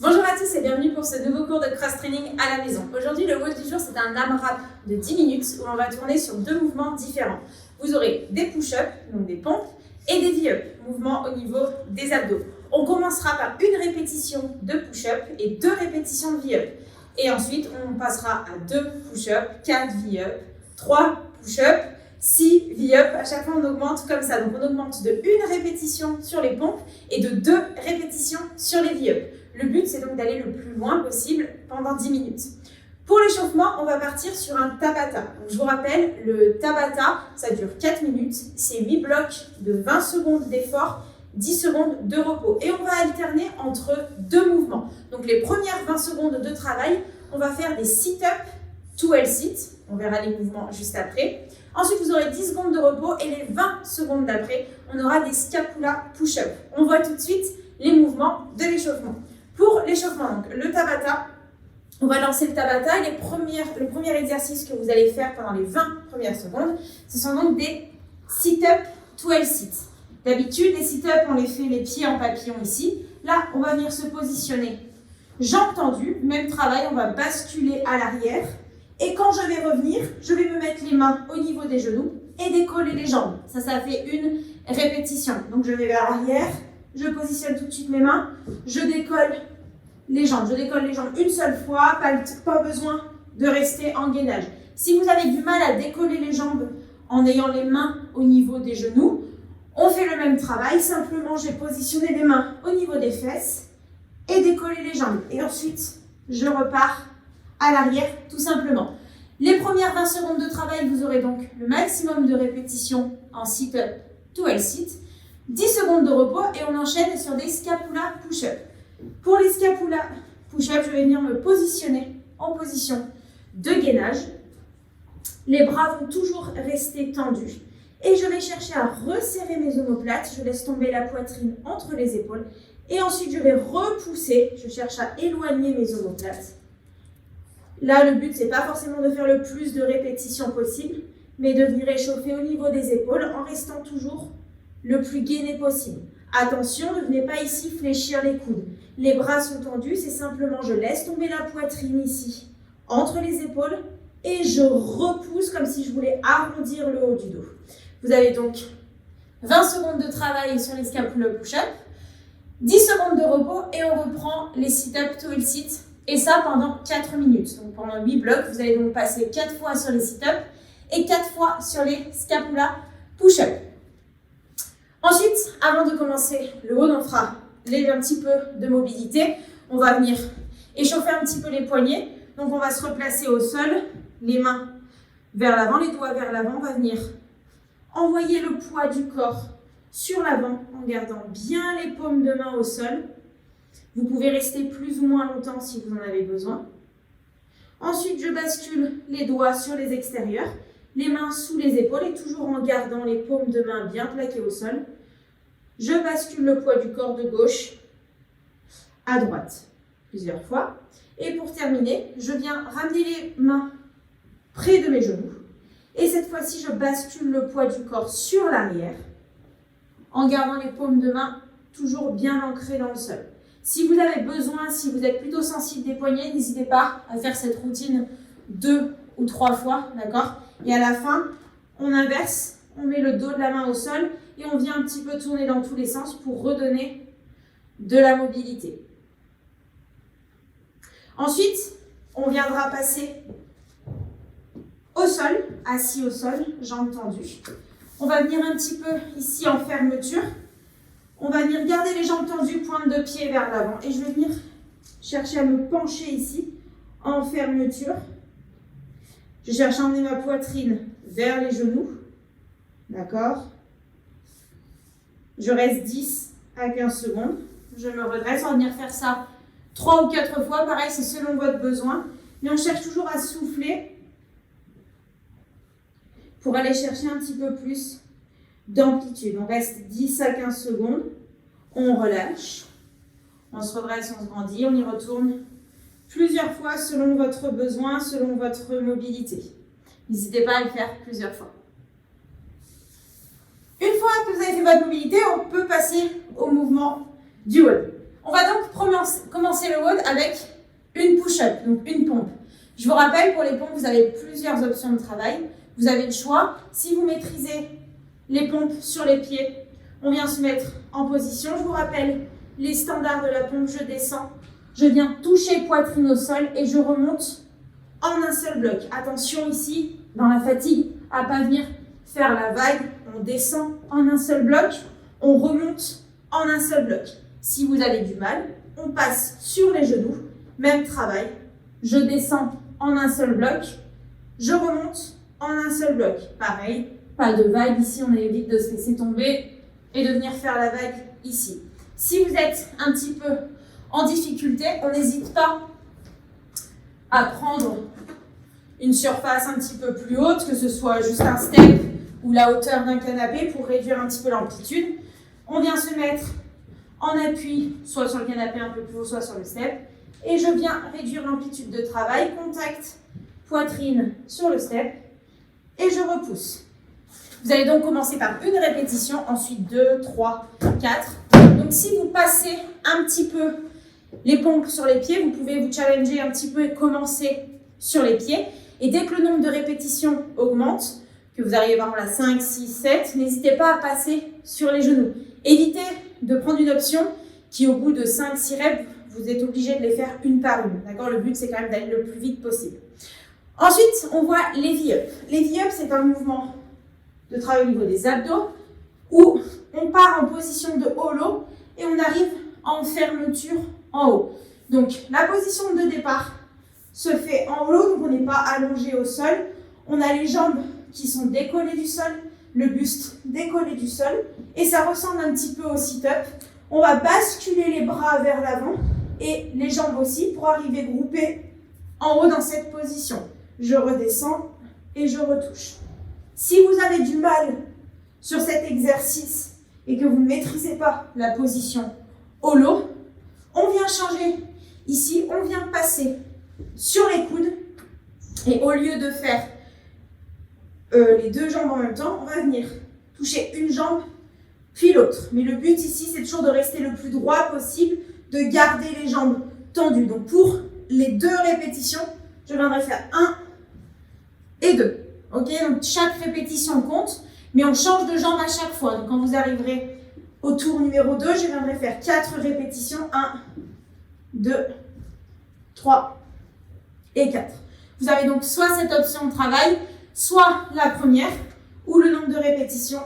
Bonjour à tous et bienvenue pour ce nouveau cours de cross-training à la maison. Aujourd'hui, le mot du jour, c'est un AMRAP de 10 minutes où on va tourner sur deux mouvements différents. Vous aurez des push-ups, donc des pompes, et des V-up, mouvements au niveau des abdos. On commencera par une répétition de push-up et 2 répétitions de V-up. Et ensuite, on passera à 2 push-ups, 4 V-up, 3 push-ups, 6 V-up. À chaque fois, on augmente comme ça. Donc, on augmente de 1 répétition sur les pompes et de 2 répétitions sur les V-up. Le but, c'est donc d'aller le plus loin possible pendant 10 minutes. Pour l'échauffement, on va partir sur un Tabata. Donc, je vous rappelle, le Tabata, ça dure 4 minutes. C'est 8 blocs de 20 secondes d'effort, 10 secondes de repos. Et on va alterner entre 2 mouvements. Donc, les premières 20 secondes de travail, on va faire des sit-up to L-sit. On verra les mouvements juste après. Ensuite, vous aurez 10 secondes de repos et les 20 secondes d'après, on aura des scapula push-up. On voit tout de suite les mouvements de l'échauffement. Pour l'échauffement, donc le Tabata, on va lancer le Tabata et le premier exercice que vous allez faire pendant les 20 premières secondes, ce sont donc des sit-up to L-sit. D'habitude, les sit-up, on les fait les pieds en papillon ici. Là, on va venir se positionner jambes tendues, même travail, on va basculer à l'arrière. Et quand je vais revenir, je vais me mettre les mains au niveau des genoux et décoller les jambes. Ça fait une répétition. Donc, je vais vers l'arrière. Je positionne tout de suite mes mains, je décolle les jambes. Je décolle les jambes une seule fois, pas besoin de rester en gainage. Si vous avez du mal à décoller les jambes en ayant les mains au niveau des genoux, on fait le même travail, simplement j'ai positionné les mains au niveau des fesses et décoller les jambes. Et ensuite, je repars à l'arrière tout simplement. Les premières 20 secondes de travail, vous aurez donc le maximum de répétitions en sit-up to L-sit. 10 secondes de repos et on enchaîne sur des scapula push-up. Pour les scapula push-up, je vais venir me positionner en position de gainage. Les bras vont toujours rester tendus. Et je vais chercher à resserrer mes omoplates. Je laisse tomber la poitrine entre les épaules. Et ensuite, je vais repousser. Je cherche à éloigner mes omoplates. Là, le but, c'est pas forcément de faire le plus de répétitions possible, mais de venir échauffer au niveau des épaules en restant toujours le plus gainé possible. Attention, ne venez pas ici fléchir les coudes. Les bras sont tendus, c'est simplement je laisse tomber la poitrine ici, entre les épaules, et je repousse comme si je voulais arrondir le haut du dos. Vous avez donc 20 secondes de travail sur les scapula push-up, 10 secondes de repos, et on reprend les sit-up to L-sit, et ça pendant 4 minutes. Donc pendant 8 blocs, vous allez donc passer 4 fois sur les sit-up et 4 fois sur les scapula push-up. Ensuite, avant de commencer le haut, on fera un petit peu de mobilité. On va venir échauffer un petit peu les poignets. Donc, on va se replacer au sol, les mains vers l'avant, les doigts vers l'avant. On va venir envoyer le poids du corps sur l'avant en gardant bien les paumes de main au sol. Vous pouvez rester plus ou moins longtemps si vous en avez besoin. Ensuite, je bascule les doigts sur les extérieurs. Les mains sous les épaules et toujours en gardant les paumes de main bien plaquées au sol. Je bascule le poids du corps de gauche à droite plusieurs fois. Et pour terminer, je viens ramener les mains près de mes genoux. Et cette fois-ci, je bascule le poids du corps sur l'arrière en gardant les paumes de main toujours bien ancrées dans le sol. Si vous avez besoin, si vous êtes plutôt sensible des poignets, n'hésitez pas à faire cette routine 2 ou 3 fois, d'accord ? Et à la fin, on inverse, on met le dos de la main au sol et on vient un petit peu tourner dans tous les sens pour redonner de la mobilité. Ensuite, on viendra passer au sol, assis au sol, jambes tendues. On va venir un petit peu ici en fermeture. On va venir garder les jambes tendues, pointe de pied vers l'avant. Et je vais venir chercher à me pencher ici en fermeture. Je cherche à emmener ma poitrine vers les genoux. D'accord ? Je reste 10 à 15 secondes. Je me redresse. On va venir faire ça 3 ou 4 fois. Pareil, c'est selon votre besoin. Mais on cherche toujours à souffler pour aller chercher un petit peu plus d'amplitude. On reste 10 à 15 secondes. On relâche. On se redresse, on se grandit. On y retourne plusieurs fois selon votre besoin, selon votre mobilité. N'hésitez pas à le faire plusieurs fois. Une fois que vous avez fait votre mobilité, on peut passer au mouvement du haut. On va donc commencer le WOD avec une push-up, donc une pompe. Je vous rappelle, pour les pompes, vous avez plusieurs options de travail. Vous avez le choix. Si vous maîtrisez les pompes sur les pieds, on vient se mettre en position. Je vous rappelle les standards de la pompe. Je descends, je viens toucher poitrine au sol et je remonte en un seul bloc. Attention ici, dans la fatigue, à ne pas venir faire la vague. On descend en un seul bloc, on remonte en un seul bloc. Si vous avez du mal, on passe sur les genoux. Même travail. Je descends en un seul bloc, je remonte en un seul bloc. Pareil, pas de vague ici, on évite de se laisser tomber et de venir faire la vague ici. Si vous êtes un petit peu en difficulté, on n'hésite pas à prendre une surface un petit peu plus haute, que ce soit juste un step ou la hauteur d'un canapé pour réduire un petit peu l'amplitude. On vient se mettre en appui, soit sur le canapé un peu plus haut, soit sur le step. Et je viens réduire l'amplitude de travail, contact poitrine sur le step, et je repousse. Vous allez donc commencer par une répétition, ensuite 2, 3, 4. Donc si vous passez un petit peu les pompes sur les pieds, vous pouvez vous challenger un petit peu et commencer sur les pieds. Et dès que le nombre de répétitions augmente, que vous arrivez par exemple à 5, 6, 7, n'hésitez pas à passer sur les genoux. Évitez de prendre une option qui, au bout de 5, 6 reps, vous êtes obligé de les faire une par une. D'accord ? Le but, c'est quand même d'aller le plus vite possible. Ensuite, on voit les V-up. Les V-up, c'est un mouvement de travail au niveau des abdos où on part en position de holo et on arrive en fermeture en haut. Donc, la position de départ se fait en holo, donc on n'est pas allongé au sol. On a les jambes qui sont décollées du sol, le buste décollé du sol et ça ressemble un petit peu au sit-up. On va basculer les bras vers l'avant et les jambes aussi pour arriver groupées en haut dans cette position. Je redescends et je retouche. Si vous avez du mal sur cet exercice et que vous ne maîtrisez pas la position holo, on vient changer. Ici, on vient passer sur les coudes et au lieu de faire les deux jambes en même temps, on va venir toucher une jambe puis l'autre. Mais le but ici, c'est toujours de rester le plus droit possible, de garder les jambes tendues. Donc pour les 2 répétitions, je viendrai faire 1 et 2. Ok, donc chaque répétition compte, mais on change de jambe à chaque fois. Donc quand vous arriverez au tour numéro 2, je viendrai faire 4 répétitions. 1, 2, 3 et 4. Vous avez donc soit cette option de travail, soit la première, ou le nombre de répétitions.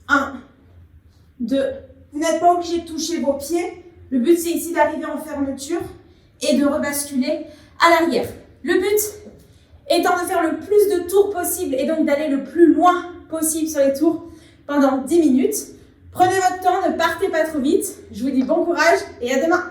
1, 2. Vous n'êtes pas obligé de toucher vos pieds. Le but, c'est ici d'arriver en fermeture et de rebasculer à l'arrière. Le but étant de faire le plus de tours possible et donc d'aller le plus loin possible sur les tours pendant 10 minutes. Prenez votre temps, ne partez pas trop vite. Je vous dis bon courage et à demain.